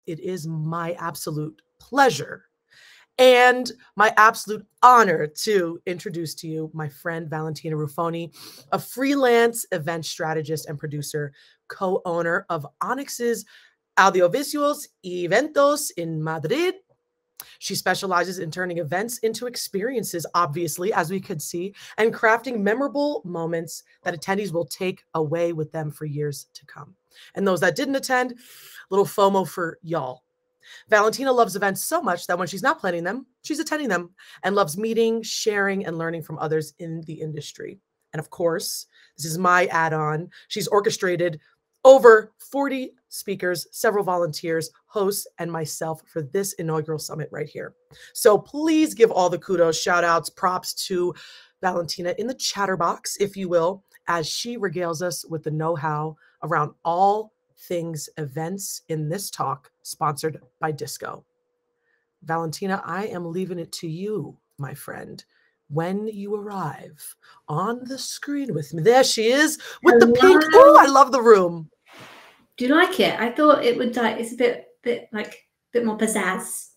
it is my absolute pleasure and my absolute honor to introduce to you my friend Valentina Ruffoni, a freelance event strategist and producer, co-owner of ONYX's Audiovisuales Eventos in Madrid. She specializes in turning events into experiences, obviously, as we could see, and crafting memorable moments that attendees will take away with them for years to come. And those that didn't attend, little FOMO for y'all. Valentina loves events so much that when she's not planning them, she's attending them and loves meeting, sharing, and learning from others in the industry. And of course, this is my add-on. She's orchestrated over 40 speakers, several volunteers, hosts, and myself for this inaugural summit right here. So please give all the kudos, shout outs, props to Valentina in the chatter box, if you will, as she regales us with the know-how around all things events in this talk sponsored by Disco. Valentina, I am leaving it to you, my friend. When you arrive on the screen with me, there she is with the pink. Oh, I love the room. Do you like it? I thought it would like, it's a bit more pizzazz.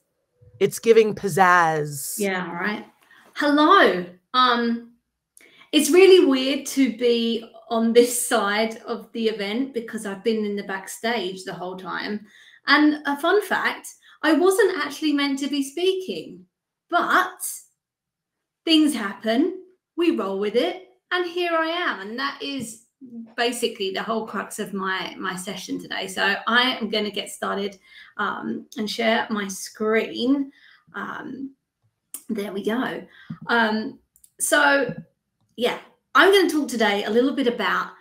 It's giving pizzazz. Yeah, all right. Hello. It's really weird to be on this side of the event because I've been in the backstage the whole time. And a fun fact, I wasn't actually meant to be speaking, but things happen, we roll with it, and here I am. And that is basically the whole crux of my session today. So I am going to get started and share my screen. There we go. So yeah, I'm going to talk today a little bit about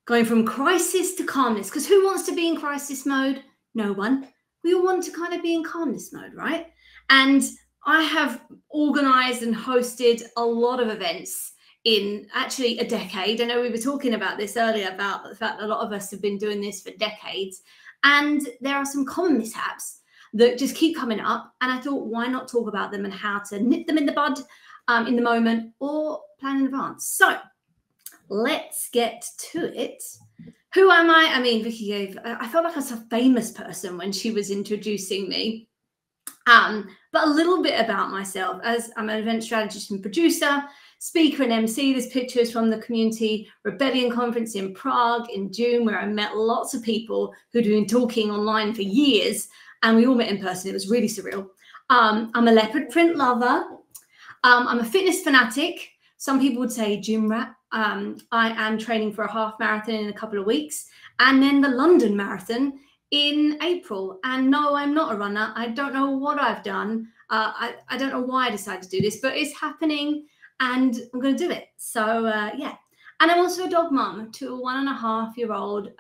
going from crisis to calmness, because who wants to be in crisis mode? No one. We all want to kind of be in calmness mode, right? And I have organized and hosted a lot of events in actually a decade. I know we were talking about this earlier, about the fact that a lot of us have been doing this for decades. And there are some common mishaps that just keep coming up. And I thought, why not talk about them and how to nip them in the bud in the moment or plan in advance. So let's get to it. Who am I? I mean, Vicky gave, I felt like I was a famous person when she was introducing me. But a little bit about myself, as I'm an event strategist and producer, speaker and MC. This picture is from the Community Rebellion Conference in Prague in June, where I met lots of people who'd been talking online for years, and we all met in person. It was really surreal. I'm a leopard print lover. I'm a fitness fanatic. Some people would say gym rat. I am training for a half marathon in a couple of weeks, and then the London Marathon in April. And no, I'm not a runner. I don't know what I've done. I don't know why I decided to do this, but it's happening and I'm going to do it. So yeah. And I'm also a dog mum to a 1.5-year-old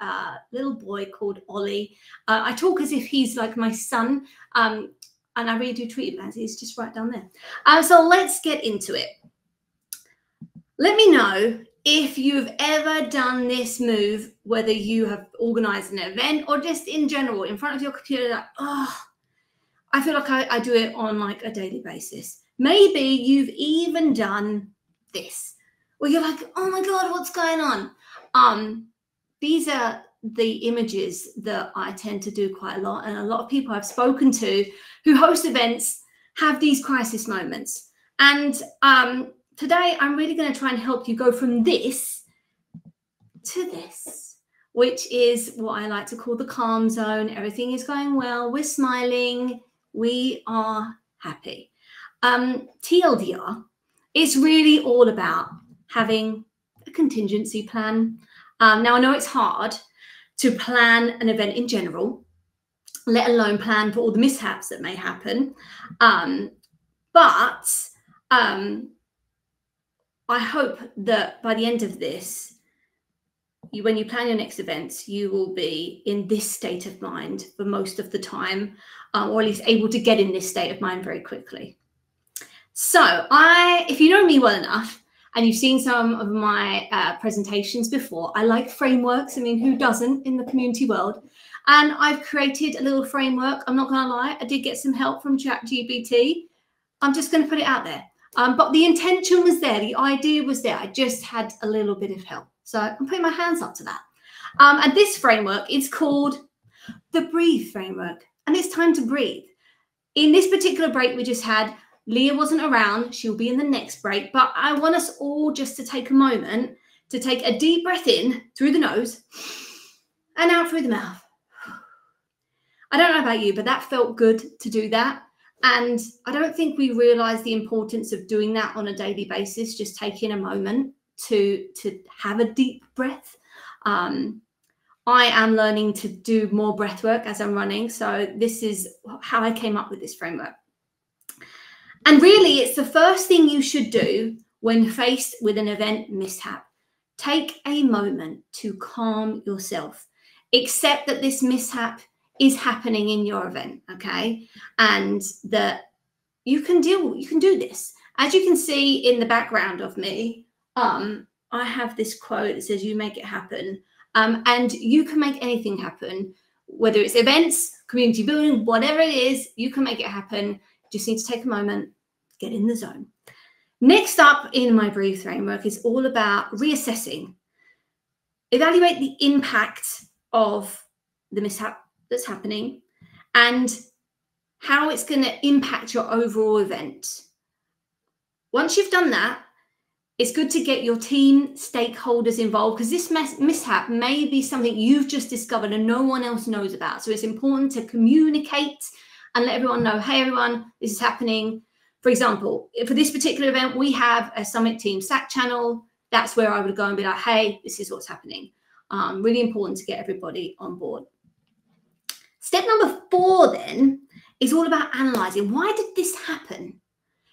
little boy called Ollie. I talk as if he's like my son. And I really do treat him as he's just right down there. So let's get into it. Let me know if you've ever done this move, whether you have organized an event or just in general, in front of your computer, like, oh, I feel like I do it on like a daily basis. Maybe you've even done this, where you're like, oh my God, what's going on? These are the images that I tend to do quite a lot. And a lot of people I've spoken to who host events have these crisis moments. And today, I'm really going to try and help you go from this to this, which is what I like to call the calm zone. Everything is going well. We're smiling. We are happy. TLDR, it's really all about having a contingency plan. Now, I know it's hard to plan an event in general, let alone plan for all the mishaps that may happen. But I hope that by the end of this, when you plan your next events, you will be in this state of mind for most of the time, or at least able to get in this state of mind very quickly. So if you know me well enough, and you've seen some of my presentations before, I like frameworks. I mean, who doesn't in the community world? And I've created a little framework. I'm not going to lie, I did get some help from ChatGPT. I'm just going to put it out there. But the intention was there. The idea was there. I just had a little bit of help. So I'm putting my hands up to that. And this framework is called the Breathe framework. and it's time to breathe. In this particular break we just had, Leah wasn't around. She'll be in the next break, but I want us all just to take a moment to take a deep breath in through the nose and out through the mouth. I don't know about you, but that felt good to do that. And I don't think we realize the importance of doing that on a daily basis, just taking a moment to have a deep breath. I am learning to do more breath work as I'm running. So this is how I came up with this framework. And really, it's the first thing you should do when faced with an event mishap. Take a moment to calm yourself. Accept that this mishap is happening in your event, okay? And that you can do this. As you can see in the background of me, I have this quote that says, "You make it happen." And you can make anything happen, whether it's events, community building, whatever it is, you can make it happen. Just need to take a moment, get in the zone. Next up in my Breathe framework is all about reassessing. Evaluate the impact of the mishap that's happening and how it's going to impact your overall event. Once you've done that, it's good to get your team stakeholders involved, because this mishap may be something you've just discovered and no one else knows about. So it's important to communicate and let everyone know, hey, everyone, this is happening. For example, for this particular event, we have a Summit Team Slack channel. That's where I would go and be like, hey, this is what's happening. Really important to get everybody on board. Step number 4 then is all about analyzing. Why did this happen?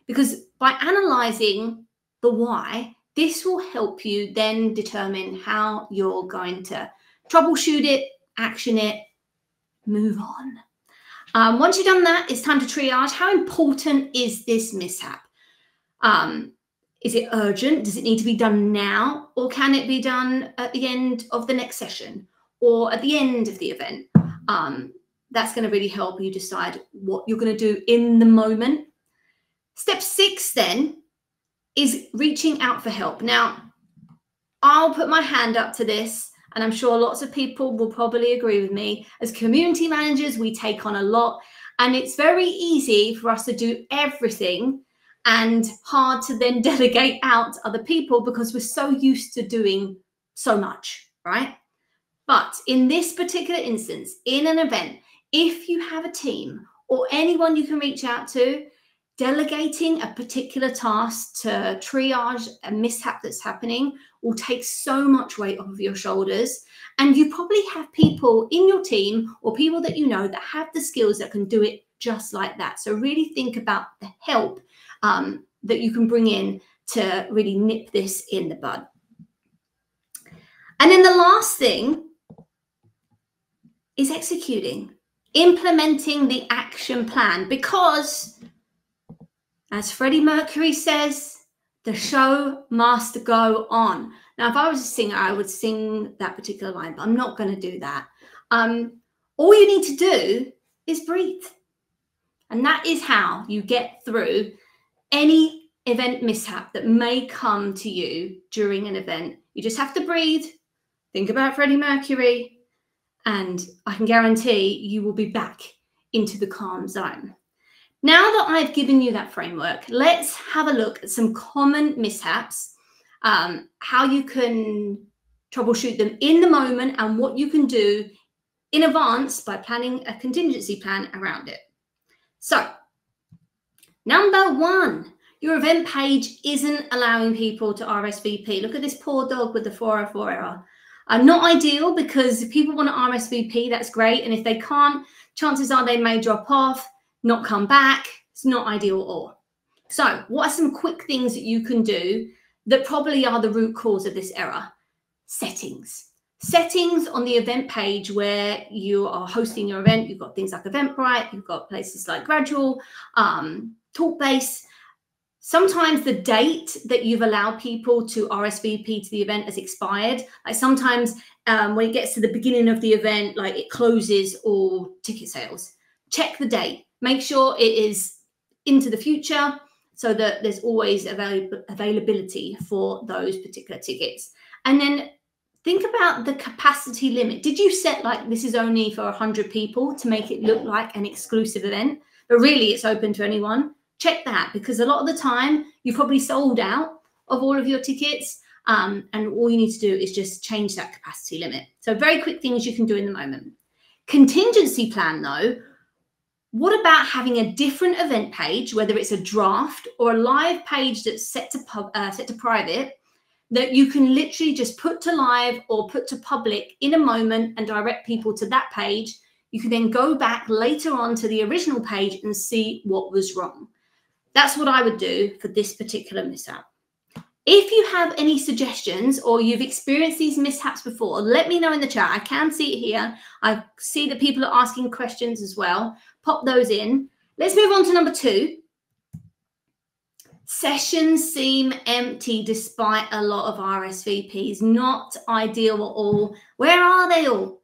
Because by analyzing the why, this will help you then determine how you're going to troubleshoot it, action it, move on. Once you've done that, it's time to triage. How important is this mishap? Is it urgent? Does it need to be done now? Or can it be done at the end of the next session or at the end of the event? That's going to really help you decide what you're going to do in the moment. Step 6 then is reaching out for help. Now, I'll put my hand up to this, and I'm sure lots of people will probably agree with me. As community managers, we take on a lot, and it's very easy for us to do everything and hard to then delegate out to other people because we're so used to doing so much, right? But in this particular instance, in an event, if you have a team or anyone you can reach out to, delegating a particular task to triage a mishap that's happening will take so much weight off of your shoulders. And you probably have people in your team or people that you know that have the skills that can do it just like that. So really think about the help that you can bring in to really nip this in the bud. And then the last thing is executing, implementing the action plan, because as Freddie Mercury says, the show must go on. Now, if I was a singer, I would sing that particular line, but I'm not going to do that. All you need to do is breathe. And that is how you get through any event mishap that may come to you during an event. You just have to breathe, think about Freddie Mercury, and I can guarantee you will be back into the calm zone. Now that I've given you that framework, let's have a look at some common mishaps, how you can troubleshoot them in the moment and what you can do in advance by planning a contingency plan around it. So, number 1, your event page isn't allowing people to RSVP. Look at this poor dog with the 404 error. Not ideal, because if people want to RSVP, that's great. And if they can't, chances are they may drop off, not come back. It's not ideal at all. So what are some quick things that you can do that probably are the root cause of this error? Settings. Settings on the event page where you are hosting your event. You've got things like Eventbrite. You've got places like Gradual, Talkbase. Sometimes the date that you've allowed people to RSVP to the event has expired. Like sometimes when it gets to the beginning of the event, like it closes all ticket sales. Check the date. Make sure it is into the future so that there's always availability for those particular tickets. And then think about the capacity limit. Did you set like this is only for 100 people to make it look like an exclusive event, but really it's open to anyone? Check that, because a lot of the time you've probably sold out of all of your tickets, and all you need to do is just change that capacity limit. So very quick things you can do in the moment. Contingency plan though, what about having a different event page, whether it's a draft or a live page that's set to private, that you can literally just put to live or put to public in a moment and direct people to that page. You can then go back later on to the original page and see what was wrong. That's what I would do for this particular mishap. If you have any suggestions or you've experienced these mishaps before, let me know in the chat. I can see it here. I see that people are asking questions as well. Pop those in. Let's move on to number 2. Sessions seem empty despite a lot of RSVPs. Not ideal at all. Where are they all?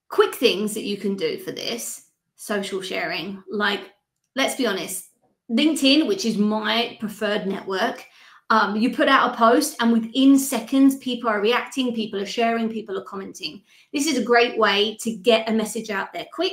Quick things that you can do for this. Social sharing. Like, let's be honest. LinkedIn, which is my preferred network, you put out a post and within seconds, people are reacting, people are sharing, people are commenting. This is a great way to get a message out there quick.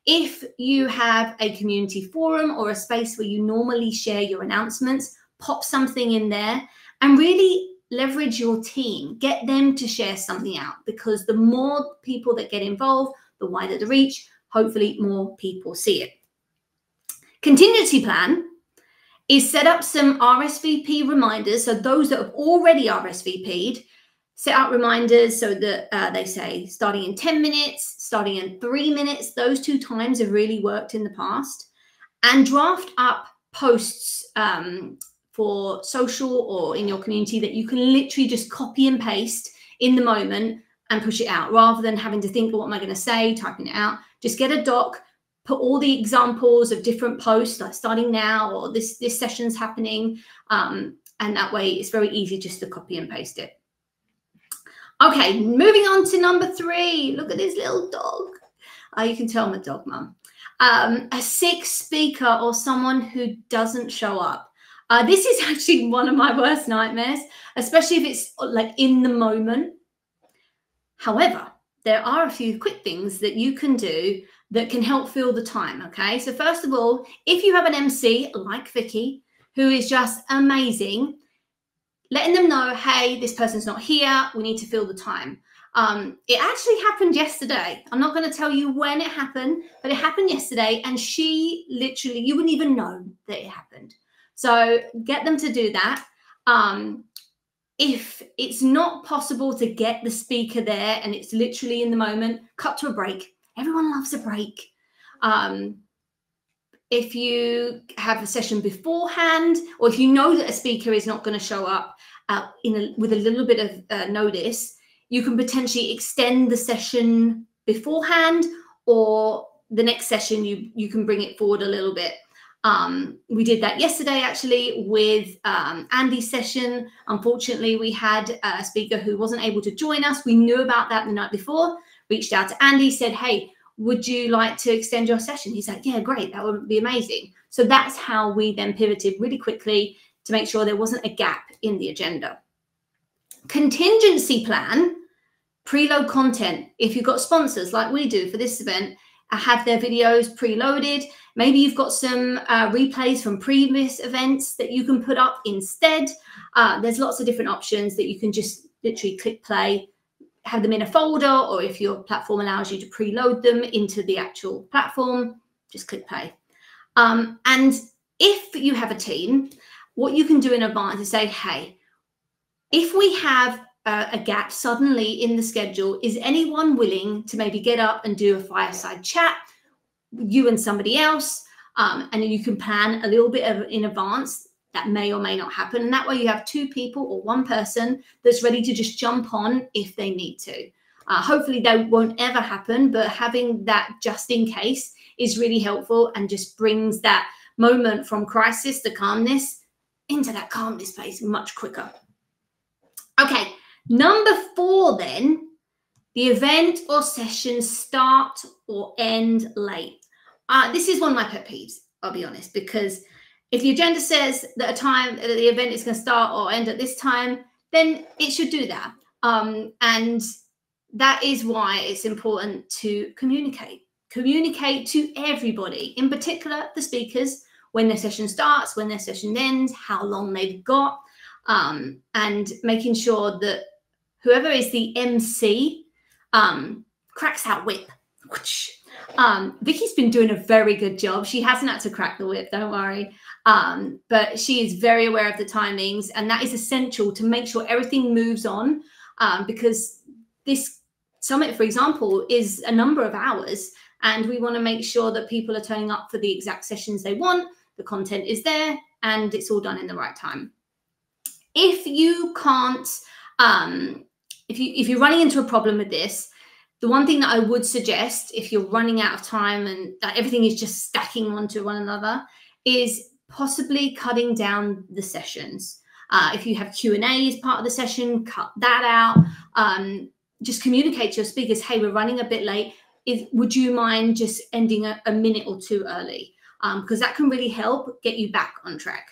If you have a community forum or a space where you normally share your announcements, pop something in there and really leverage your team. Get them to share something out, because the more people that get involved, the wider the reach, hopefully more people see it. Contingency plan is set up some RSVP reminders. So those that have already RSVP'd, set out reminders so that they say starting in 10 minutes, starting in 3 minutes. Those 2 times have really worked in the past. And draft up posts for social or in your community that you can literally just copy and paste in the moment and push it out, rather than having to think, well, what am I going to say, typing it out. Just get a doc, put all the examples of different posts, like starting now or this session's happening. And that way it's very easy just to copy and paste it. Okay, moving on to number 3. Look at this little dog. You can tell I'm a dog mum. A sick speaker or someone who doesn't show up. This is actually one of my worst nightmares, especially if it's like in the moment. However, there are a few quick things that you can do that can help fill the time, okay? So first of all, if you have an MC like Vicky, who is just amazing, letting them know, hey, this person's not here, we need to fill the time. It actually happened yesterday. I'm not going to tell you when it happened, but it happened yesterday, and she literally, you wouldn't even know that it happened. So get them to do that. If it's not possible to get the speaker there and it's literally in the moment, cut to a break. Everyone loves a break. If you have a session beforehand, or if you know that a speaker is not going to show up with a little bit of notice, you can potentially extend the session beforehand, or the next session you can bring it forward a little bit. We did that yesterday actually with Andy's session. Unfortunately, we had a speaker who wasn't able to join us. We knew about that the night before, reached out to Andy, said, hey, would you like to extend your session? He's like, yeah, great, that would be amazing. So that's how we then pivoted really quickly to make sure there wasn't a gap in the agenda. Contingency plan, preload content. If you've got sponsors like we do for this event, have their videos preloaded. Maybe you've got some replays from previous events that you can put up instead. There's lots of different options that you can just literally click play, have them in a folder, or if your platform allows you to preload them into the actual platform, just click play. And if you have a team, what you can do in advance is say, hey, if we have a gap suddenly in the schedule, is anyone willing to maybe get up and do a fireside chat, you and somebody else, and then you can plan a little bit in advance. That may or may not happen. And that way you have 2 people or 1 person that's ready to just jump on if they need to. Hopefully that won't ever happen, but having that just in case is really helpful and just brings that moment from crisis to calmness into that calmness place much quicker. Okay, number 4 then, the event or session start or end late. This is one of my pet peeves, I'll be honest, because if the agenda says that the event is going to start or end at this time, then it should do that. And that is why it's important to communicate. Communicate to everybody, in particular the speakers, when their session starts, when their session ends, how long they've got, and making sure that whoever is the MC cracks that whip. Vicky's been doing a very good job. She hasn't had to crack the whip, don't worry. But she is very aware of the timings, and that is essential to make sure everything moves on, because this summit, for example, is a number of hours, and we want to make sure that people are turning up for the exact sessions they want, the content is there, and it's all done in the right time. If you can't, if you're running into a problem with this, the one thing that I would suggest, if you're running out of time and everything is just stacking onto one another, is possibly cutting down the sessions. If you have Q&A as part of the session, cut that out. Just communicate to your speakers, hey, we're running a bit late. Would you mind just ending a minute or two early? Because that can really help get you back on track.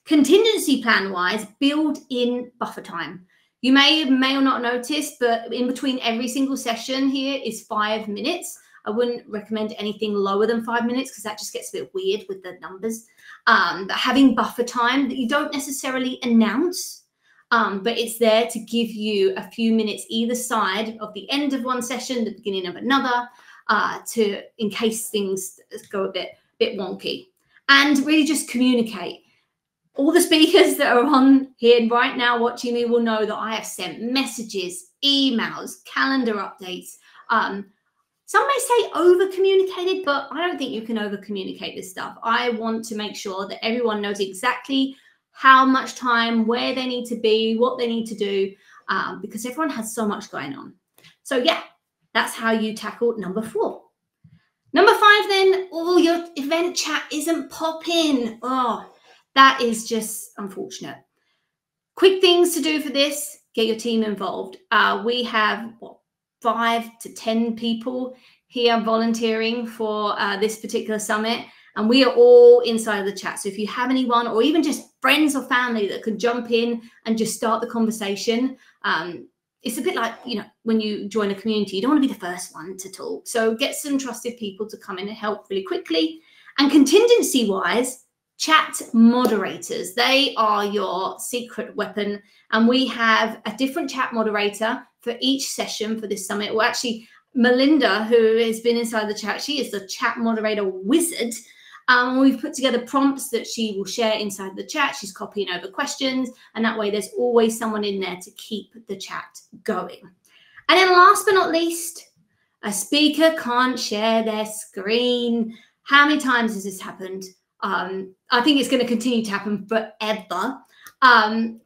Contingency plan-wise, build in buffer time. You may or not notice, but in between every single session here is 5 minutes. I wouldn't recommend anything lower than 5 minutes because that just gets a bit weird with the numbers. But having buffer time that you don't necessarily announce, but it's there to give you a few minutes either side of the end of one session, the beginning of another, in case things go a bit wonky. And really just communicate. All the speakers that are on here right now watching me will know that I have sent messages, emails, calendar updates. Some may say over-communicated, but I don't think you can over-communicate this stuff. I want to make sure that everyone knows exactly how much time, where they need to be, what they need to do, because everyone has so much going on. So yeah, that's how you tackle number 4. Number 5 then, your event chat isn't popping. Oh, that is just unfortunate. Quick things to do for this, get your team involved. We have 5 to 10 people here volunteering for this particular summit, and we are all inside of the chat. So if you have anyone, or even just friends or family that could jump in and just start the conversation, it's a bit like, when you join a community, you don't want to be the first one to talk. So get some trusted people to come in and help really quickly. And contingency-wise, chat moderators, they are your secret weapon. And we have a different chat moderator for each session for this summit. Well, actually, Melinda, who has been inside the chat, she is the chat moderator wizard. We've put together prompts that she will share inside the chat. She's copying over questions, and that way there's always someone in there to keep the chat going. And then last but not least, a speaker can't share their screen. How many times has this happened? I think it's going to continue to happen forever.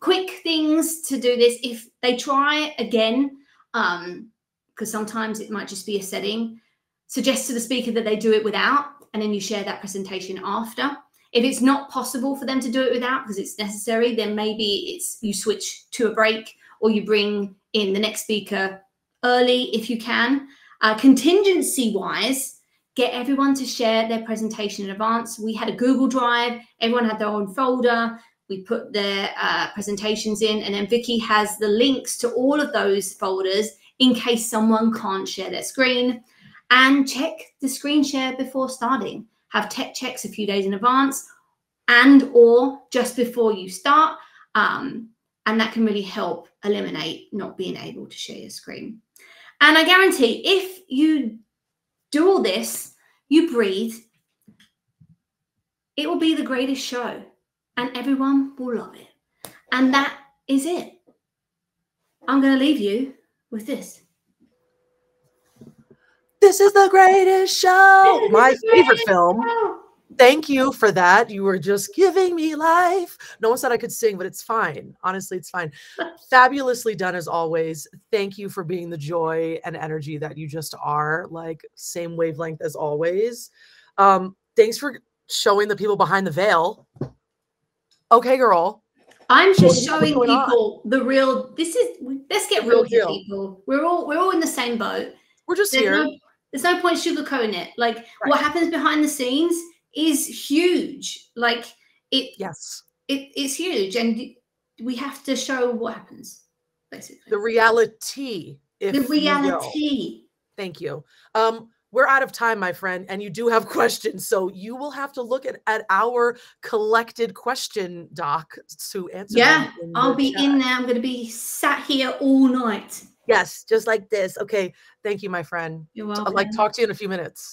Quick things to do this. If they try again, because sometimes it might just be a setting, suggest to the speaker that they do it without, and then you share that presentation after. If it's not possible for them to do it without because it's necessary, then maybe you switch to a break, or you bring in the next speaker early if you can. Contingency-wise, get everyone to share their presentation in advance. We had a Google Drive. Everyone had their own folder. We put their presentations in, and then Vicky has the links to all of those folders in case someone can't share their screen. And check the screen share before starting. Have tech checks a few days in advance and or just before you start. And that can really help eliminate not being able to share your screen. And I guarantee if you do all this, you breathe, it will be the greatest show and everyone will love it. And that is it. I'm going to leave you with this. This is the greatest show. My favorite film. Thank you for that. You were just giving me life. No one said I could sing, but it's fine. Honestly, it's fine. Fabulously done as always. Thank you for being the joy and energy that you just are. Like, same wavelength as always. Thanks for showing the people behind the veil. Okay, girl. I'm just showing people the real. Let's get real here, people. We're all in the same boat. We're just here. There's no point sugarcoating it. Like, right. What happens behind the scenes is huge. Like, it's huge. And we have to show what happens, basically. The reality, if The you will. reality. Thank you. We're out of time, my friend, and you do have questions. So you will have to look at our collected question doc to answer them. I'll be in there. I'm going to be sat here all night. Yes, just like this. Okay. Thank you, my friend. You're welcome. I'd like to talk to you in a few minutes.